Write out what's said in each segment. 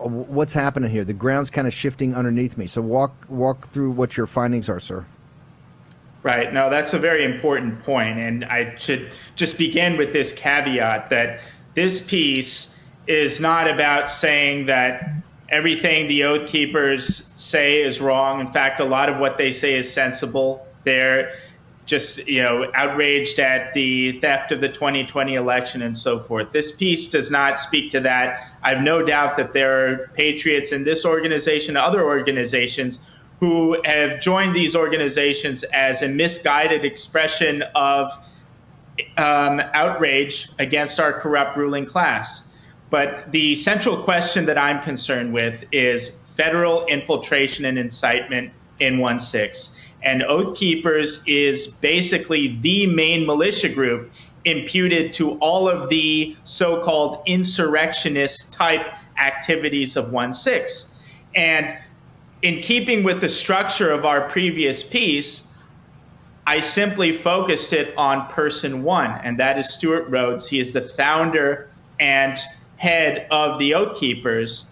What's happening here? The ground's kind of shifting underneath me. So walk through what your findings are, sir. Right. No, that's a very important point. And I should just begin with this caveat that this piece is not about saying that everything the Oath Keepers say is wrong. In fact, a lot of what they say is sensible. They're just, outraged at the theft of the 2020 election and so forth. This piece does not speak to that. I have no doubt that there are patriots in this organization, other organizations, who have joined these organizations as a misguided expression of outrage against our corrupt ruling class. But the central question that I'm concerned with is federal infiltration and incitement in 1-6. And Oath Keepers is basically the main militia group imputed to all of the so-called insurrectionist type activities of 1-6. And in keeping with the structure of our previous piece, I simply focused it on person one, and that is Stuart Rhodes. He is the founder and head of the Oath Keepers.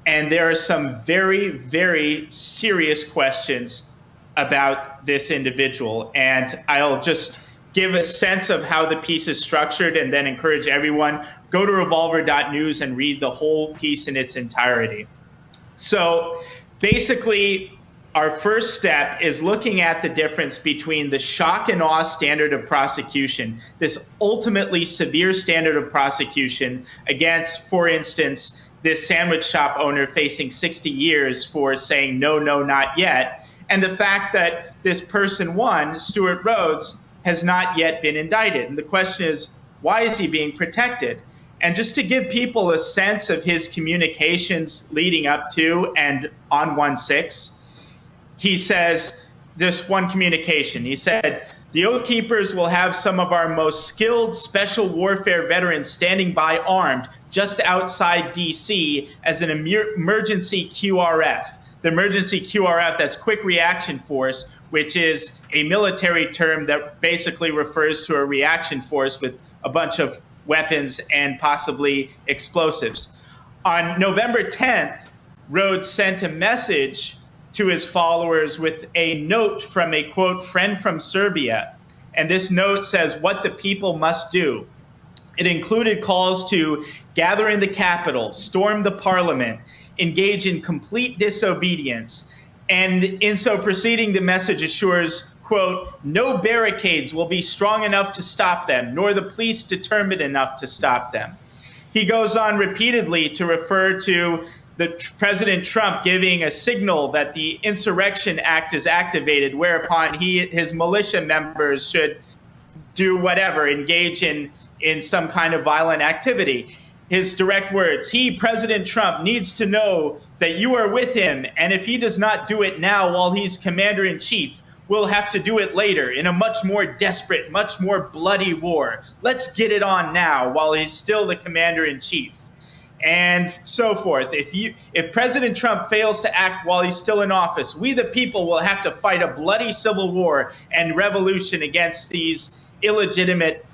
And there are some very, very serious questions about this individual. And I'll just give a sense of how the piece is structured and then encourage everyone, go to revolver.news and read the whole piece in its entirety. So basically, our first step is looking at the difference between the shock and awe standard of prosecution, this ultimately severe standard of prosecution against, for instance, this sandwich shop owner facing 60 years for saying, no, no, not yet, and the fact that this person one, Stuart Rhodes, has not yet been indicted. And the question is, why is he being protected? And just to give people a sense of his communications leading up to and on 1-6, he says this one communication. He said, the Oath Keepers will have some of our most skilled special warfare veterans standing by armed just outside D.C. as an emergency QRF. The emergency QRF, that's Quick Reaction Force, which is a military term that basically refers to a reaction force with a bunch of weapons and possibly explosives. On November 10th, Rhodes sent a message to his followers with a note from a, quote, friend from Serbia. And this note says what the people must do. It included calls to gather in the Capitol, storm the parliament, engage in complete disobedience. And in so proceeding, the message assures, quote, no barricades will be strong enough to stop them, nor the police determined enough to stop them. He goes on repeatedly to refer to President Trump giving a signal that the Insurrection Act is activated, whereupon his militia members should do whatever, engage in some kind of violent activity. His direct words, he, President Trump, needs to know that you are with him, and if he does not do it now while he's commander-in-chief, we'll have to do it later in a much more desperate, much more bloody war. Let's get it on now while he's still the commander-in-chief. And so forth. If President Trump fails to act while he's still in office, we the people will have to fight a bloody civil war and revolution against these illegitimate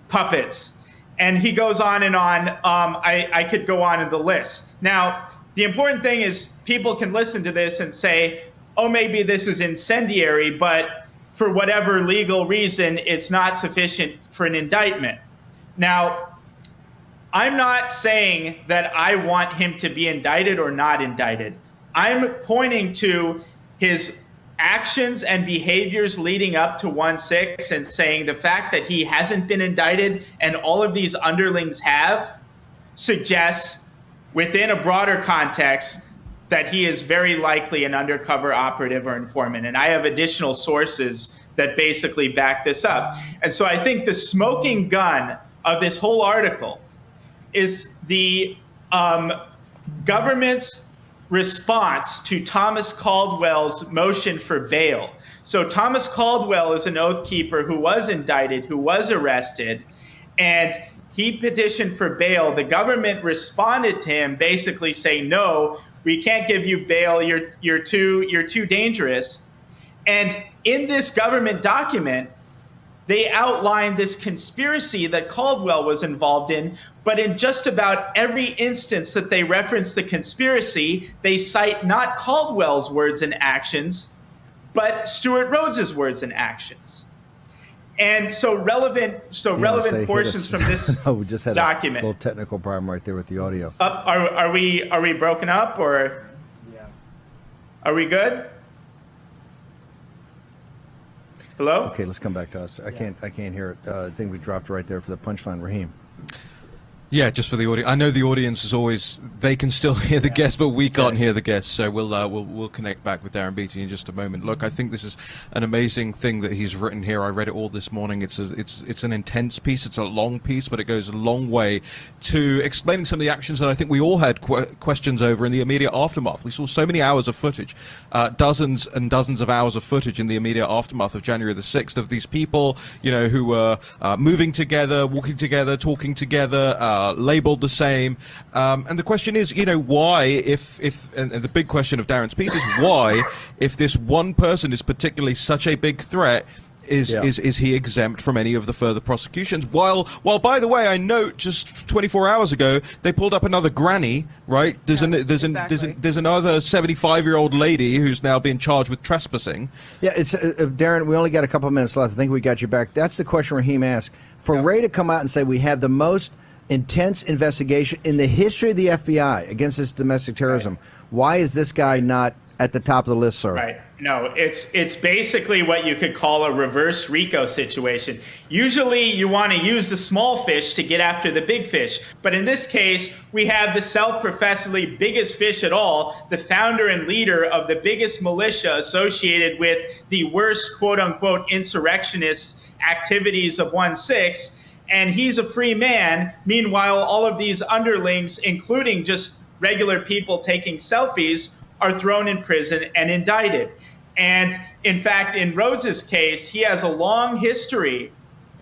puppets. And he goes on and on. I could go on in the list. Now, the important thing is people can listen to this and say, oh, maybe this is incendiary, but for whatever legal reason, it's not sufficient for an indictment. Now, I'm not saying that I want him to be indicted or not indicted. I'm pointing to his actions and behaviors leading up to 1-6 and saying the fact that he hasn't been indicted and all of these underlings have suggests within a broader context that he is very likely an undercover operative or informant. And I have additional sources that basically back this up. And so I think the smoking gun of this whole article is the government's response to Thomas Caldwell's motion for bail. So Thomas Caldwell is an Oath Keeper who was indicted, who was arrested, and he petitioned for bail. The government responded to him basically saying, no, we can't give you bail, you're too dangerous. And in this government document, they outline this conspiracy that Caldwell was involved in, but in just about every instance that they reference the conspiracy, they cite not Caldwell's words and actions, but Stuart Rhodes's words and actions. And so relevant portions from this no, we just had document. A little technical problem right there with the audio. Are we broken up, or are we good? Hello? Okay, let's come back to us. I can't hear it. I think we dropped right there for the punchline. Raheem. Yeah, just for the audience. I know the audience is always, they can still hear the guests, but we can't hear the guests. So we'll connect back with Darren Beattie in just a moment. Look, I think this is an amazing thing that he's written here. I read it all this morning. It's an intense piece. It's a long piece, but it goes a long way to explaining some of the actions that I think we all had questions over in the immediate aftermath. We saw so many hours of footage, dozens and dozens of hours of footage in the immediate aftermath of January the 6th of these people, who were moving together, walking together, talking together, labeled the same, and the question is, why, and the big question of Darren's piece is why, if this one person is particularly such a big threat, is he exempt from any of the further prosecutions? While by the way, I note just 24 hours ago they pulled up another granny, right? There's another 75-year-old lady who's now being charged with trespassing. Yeah, it's Darren. We only got a couple of minutes left. I think we got you back. That's the question Raheem asked. For Ray to come out and say we have the most intense investigation in the history of the FBI against this domestic terrorism. Right. Why is this guy not at the top of the list, sir? Right. No, it's basically what you could call a reverse RICO situation. Usually you want to use the small fish to get after the big fish. But in this case, we have the self-professedly biggest fish at all, the founder and leader of the biggest militia associated with the worst, quote unquote, insurrectionist activities of 1/6. And he's a free man. Meanwhile, all of these underlings, including just regular people taking selfies, are thrown in prison and indicted. And in fact, in Rhodes's case, he has a long history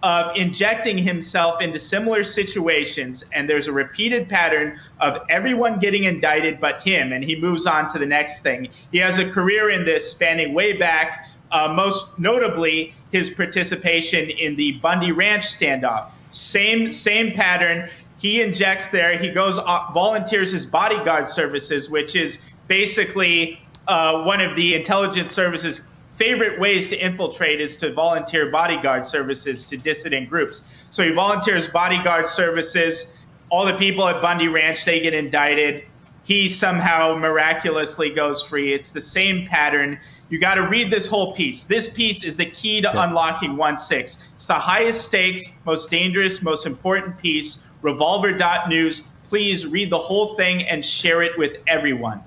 of injecting himself into similar situations. And there's a repeated pattern of everyone getting indicted but him. And he moves on to the next thing. He has a career in this spanning way back, most notably his participation in the Bundy Ranch standoff. Same pattern. He injects there. He goes, volunteers his bodyguard services, which is basically one of the intelligence services' favorite ways to infiltrate is to volunteer bodyguard services to dissident groups. So he volunteers bodyguard services. All the people at Bundy Ranch, they get indicted. He somehow miraculously goes free. It's the same pattern. You got to read this whole piece. This piece is the key to unlocking 1/6. It's the highest stakes, most dangerous, most important piece. Revolver.news. Please read the whole thing and share it with everyone.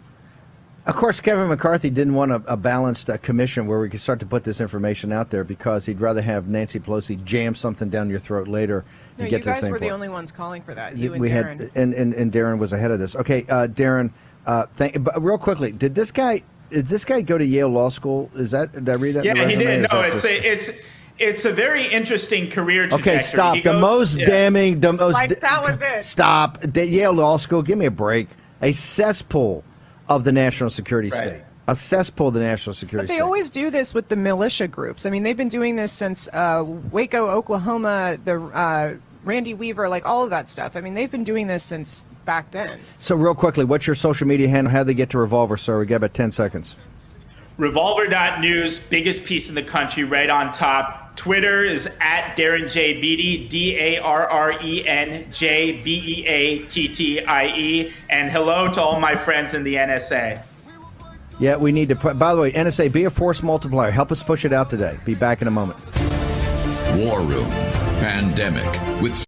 Of course, Kevin McCarthy didn't want a balanced commission where we could start to put this information out there because he'd rather have Nancy Pelosi jam something down your throat later. No, you guys were the only ones calling for that. You and Darren. And Darren was ahead of this. Okay, Darren, but real quickly, did this guy go to Yale Law School? Did I read that? Yeah, in the resume? he did. No, it's a very interesting career trajectory. Okay, stop. That was it. Stop. Yale Law School. Give me a break. A cesspool of the national security state. A cesspool of the national security state. But they always do this with the militia groups. I mean, they've been doing this since Waco, Oklahoma, the Randy Weaver, like all of that stuff. I mean, they've been doing this since back then. So real quickly, what's your social media handle? How do they get to Revolver, sir? We got about 10 seconds. Revolver.news, biggest piece in the country, right on top. Twitter is at Darren J. Beattie, DarrenJBeattie. And hello to all my friends in the NSA. Yeah, we need to put, by the way, NSA, be a force multiplier. Help us push it out today. Be back in a moment. War Room Pandemic with